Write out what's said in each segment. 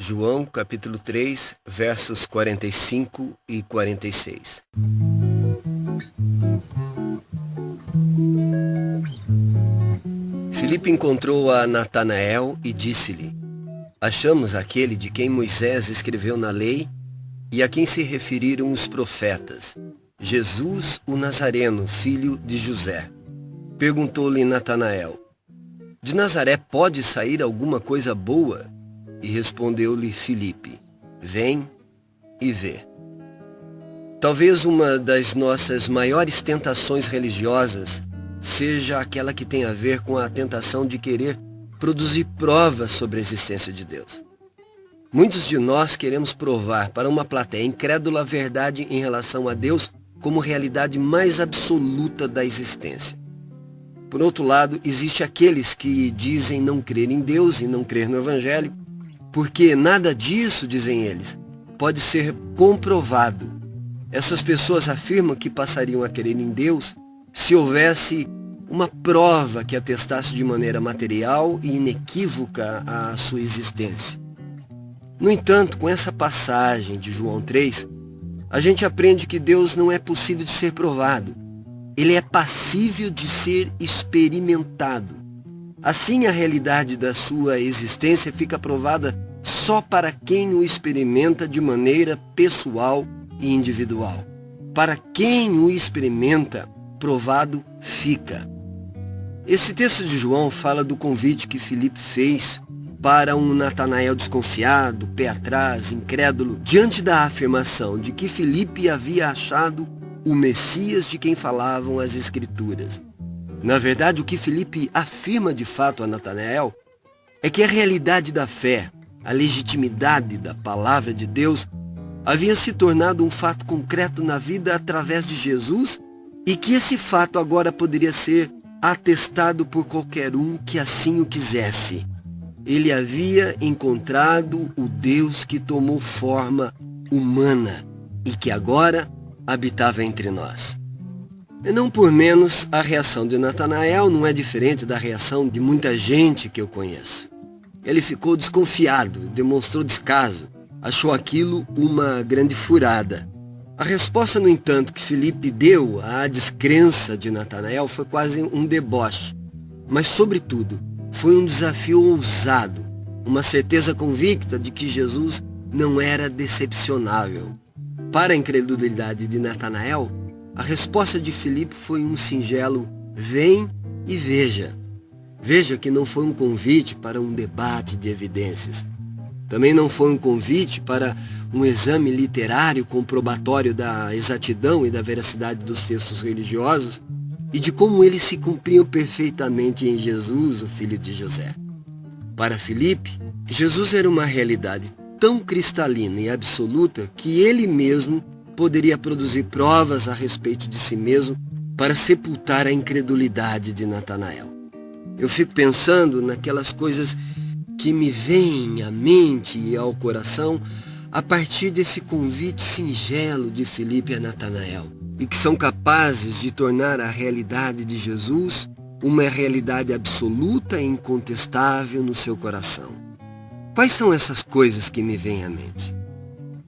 João capítulo 3, versos 45 e 46. Filipe encontrou a Natanael e disse-lhe: Achamos aquele de quem Moisés escreveu na lei e a quem se referiram os profetas, Jesus o Nazareno, filho de José. Perguntou-lhe Natanael: De Nazaré pode sair alguma coisa boa? E respondeu-lhe Filipe: Vem e vê. Talvez uma das nossas maiores tentações religiosas seja aquela que tem a ver com a tentação de querer produzir provas sobre a existência de Deus. Muitos de nós queremos provar para uma plateia incrédula a verdade em relação a Deus como realidade mais absoluta da existência. Por outro lado, existe aqueles que dizem não crer em Deus e não crer no Evangelho, porque nada disso, dizem eles, pode ser comprovado. Essas pessoas afirmam que passariam a crer em Deus se houvesse uma prova que atestasse de maneira material e inequívoca a sua existência. No entanto, com essa passagem de João 3, a gente aprende que Deus não é possível de ser provado. Ele é passível de ser experimentado. Assim, a realidade da sua existência fica provada só para quem o experimenta de maneira pessoal e individual. Para quem o experimenta, provado fica. Esse texto de João fala do convite que Filipe fez para um Natanael desconfiado, pé atrás, incrédulo, diante da afirmação de que Filipe havia achado o Messias de quem falavam as Escrituras. Na verdade, o que Filipe afirma de fato a Natanael é que a realidade da fé, a legitimidade da palavra de Deus, havia se tornado um fato concreto na vida através de Jesus e que esse fato agora poderia ser atestado por qualquer um que assim o quisesse. Ele havia encontrado o Deus que tomou forma humana e que agora habitava entre nós. E não por menos, a reação de Natanael não é diferente da reação de muita gente que eu conheço. Ele ficou desconfiado, demonstrou descaso, achou aquilo uma grande furada. A resposta, no entanto, que Filipe deu à descrença de Natanael foi quase um deboche, mas, sobretudo, foi um desafio ousado, uma certeza convicta de que Jesus não era decepcionável. Para a incredulidade de Natanael, a resposta de Filipe foi um singelo: vem e veja. Veja que não foi um convite para um debate de evidências. Também não foi um convite para um exame literário comprobatório da exatidão e da veracidade dos textos religiosos e de como eles se cumpriam perfeitamente em Jesus, o filho de José. Para Filipe, Jesus era uma realidade tão cristalina e absoluta que ele mesmo poderia produzir provas a respeito de si mesmo para sepultar a incredulidade de Natanael. Eu fico pensando naquelas coisas que me vêm à mente e ao coração a partir desse convite singelo de Filipe a Natanael, e que são capazes de tornar a realidade de Jesus uma realidade absoluta e incontestável no seu coração. Quais são essas coisas que me vêm à mente?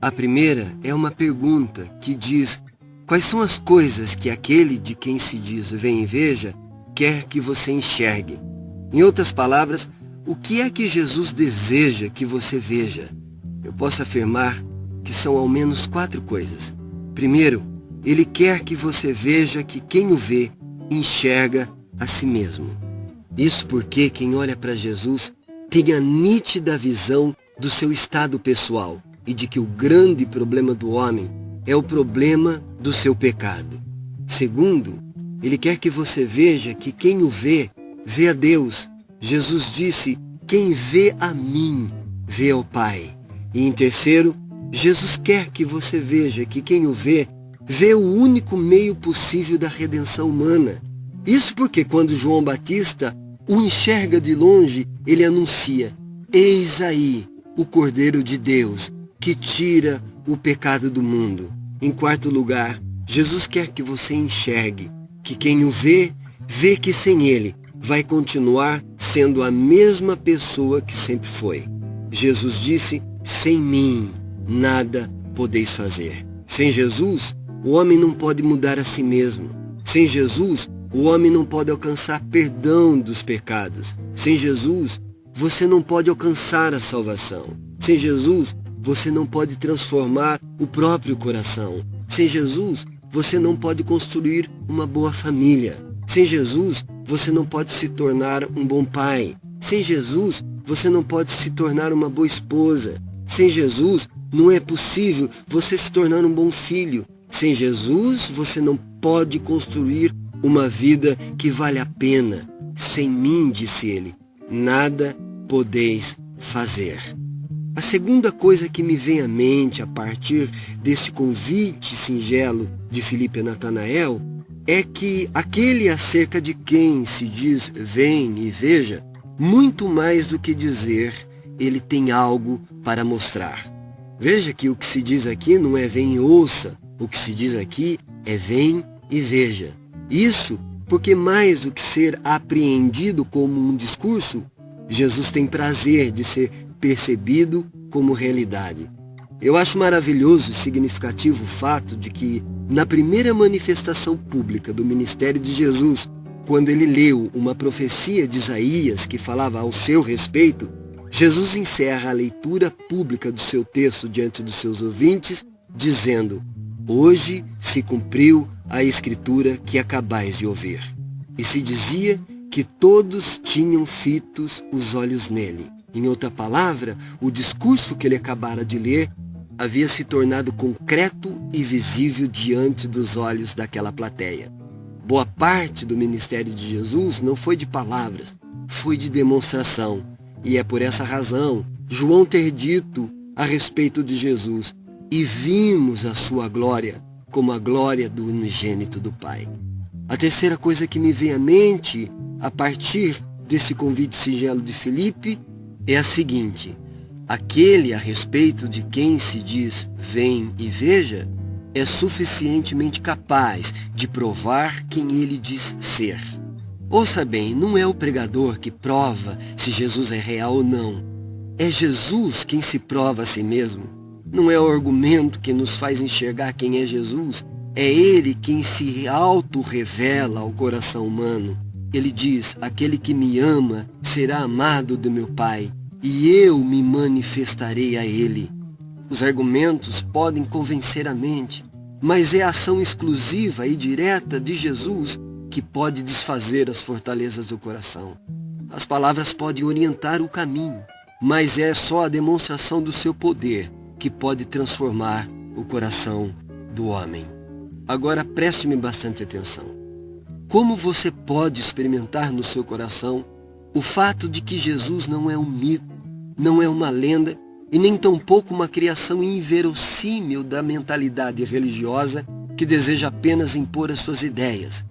A primeira é uma pergunta que diz: quais são as coisas que aquele de quem se diz vem e veja quer que você enxergue? Em outras palavras, o que é que Jesus deseja que você veja? Eu posso afirmar que são ao menos 4 coisas. Primeiro, ele quer que você veja que quem o vê enxerga a si mesmo. Isso porque quem olha para Jesus tem a nítida visão do seu estado pessoal e de que o grande problema do homem é o problema do seu pecado. Segundo, ele quer que você veja que quem o vê a Deus. Jesus disse: quem vê a mim, vê ao Pai. E em terceiro, Jesus quer que você veja que quem o vê o único meio possível da redenção humana. Isso porque quando João Batista o enxerga de longe, ele anuncia: eis aí o Cordeiro de Deus, que tira o pecado do mundo. Em quarto lugar, Jesus quer que você enxergue que quem o vê que sem ele vai continuar sendo a mesma pessoa que sempre foi. Jesus disse: sem mim nada podeis fazer. Sem Jesus, o homem não pode mudar a si mesmo. Sem Jesus, o homem não pode alcançar perdão dos pecados. Sem Jesus, você não pode alcançar a salvação. Sem Jesus, você não pode transformar o próprio coração. Sem Jesus, você não pode construir uma boa família. Sem Jesus, você não pode se tornar um bom pai. Sem Jesus, você não pode se tornar uma boa esposa. Sem Jesus, não é possível você se tornar um bom filho. Sem Jesus, você não pode construir uma vida que vale a pena. Sem mim, disse ele, nada podeis fazer. A segunda coisa que me vem à mente a partir desse convite singelo de Filipe a Natanael é que aquele acerca de quem se diz vem e veja, muito mais do que dizer, ele tem algo para mostrar. Veja que o que se diz aqui não é vem e ouça, o que se diz aqui é vem e veja. Isso porque mais do que ser apreendido como um discurso, Jesus tem prazer de ser percebido como realidade. Eu acho maravilhoso e significativo o fato de que, na primeira manifestação pública do ministério de Jesus, quando ele leu uma profecia de Isaías que falava ao seu respeito, Jesus encerra a leitura pública do seu texto diante dos seus ouvintes, dizendo: hoje se cumpriu a escritura que acabais de ouvir. E se dizia que todos tinham fitos os olhos nele. Em outra palavra, o discurso que ele acabara de ler havia se tornado concreto e visível diante dos olhos daquela plateia. Boa parte do ministério de Jesus não foi de palavras, foi de demonstração. E é por essa razão João ter dito a respeito de Jesus: e vimos a sua glória, como a glória do unigênito do Pai. A terceira coisa que me vem à mente, a partir desse convite singelo de Filipe, é a seguinte: aquele a respeito de quem se diz vem e veja, é suficientemente capaz de provar quem ele diz ser. Ouça bem, não é o pregador que prova se Jesus é real ou não. É Jesus quem se prova a si mesmo. Não é o argumento que nos faz enxergar quem é Jesus. É ele quem se auto-revela ao coração humano. Ele diz: aquele que me ama será amado do meu Pai, e eu me manifestarei a ele. Os argumentos podem convencer a mente, mas é a ação exclusiva e direta de Jesus que pode desfazer as fortalezas do coração. As palavras podem orientar o caminho, mas é só a demonstração do seu poder que pode transformar o coração do homem. Agora preste-me bastante atenção. Como você pode experimentar no seu coração o fato de que Jesus não é um mito, não é uma lenda e nem tampouco uma criação inverossímil da mentalidade religiosa que deseja apenas impor as suas ideias?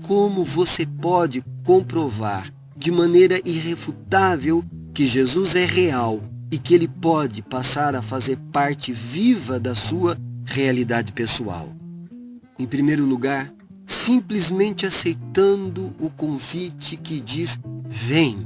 Como você pode comprovar de maneira irrefutável que Jesus é real e que ele pode passar a fazer parte viva da sua realidade pessoal? Em primeiro lugar, simplesmente aceitando o convite que diz: vem.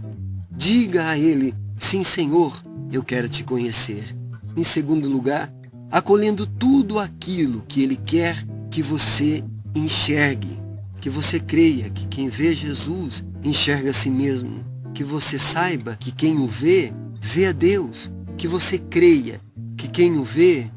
Diga a ele: sim, Senhor, eu quero te conhecer. Em segundo lugar, acolhendo tudo aquilo que ele quer que você enxergue. Que você creia que quem vê Jesus enxerga a si mesmo. Que você saiba que quem o vê, vê a Deus. Que você creia que quem o vê,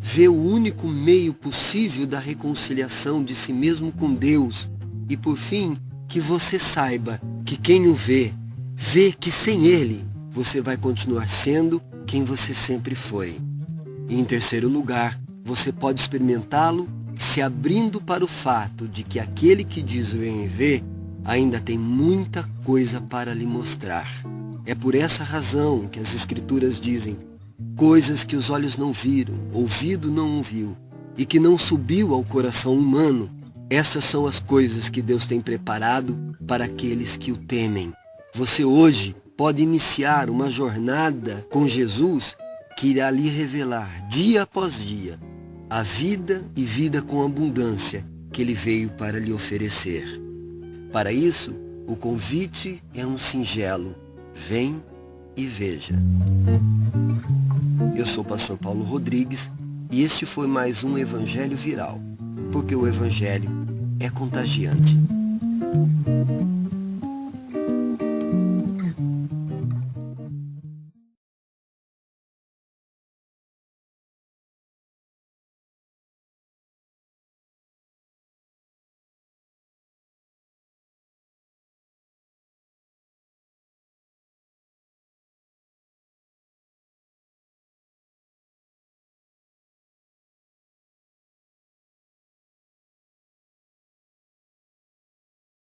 vê o único meio possível da reconciliação de si mesmo com Deus. E por fim, que você saiba que quem o vê, vê que sem ele, você vai continuar sendo quem você sempre foi. E em terceiro lugar, você pode experimentá-lo se abrindo para o fato de que aquele que diz vem e vê, ainda tem muita coisa para lhe mostrar. É por essa razão que as Escrituras dizem: coisas que os olhos não viram, ouvido não ouviu, e que não subiu ao coração humano, essas são as coisas que Deus tem preparado para aqueles que o temem. Você hoje pode iniciar uma jornada com Jesus que irá lhe revelar, dia após dia, a vida e vida com abundância que ele veio para lhe oferecer. Para isso, o convite é um singelo: vem e veja. Eu sou o pastor Paulo Rodrigues e este foi mais um Evangelho Viral, porque o Evangelho é contagiante.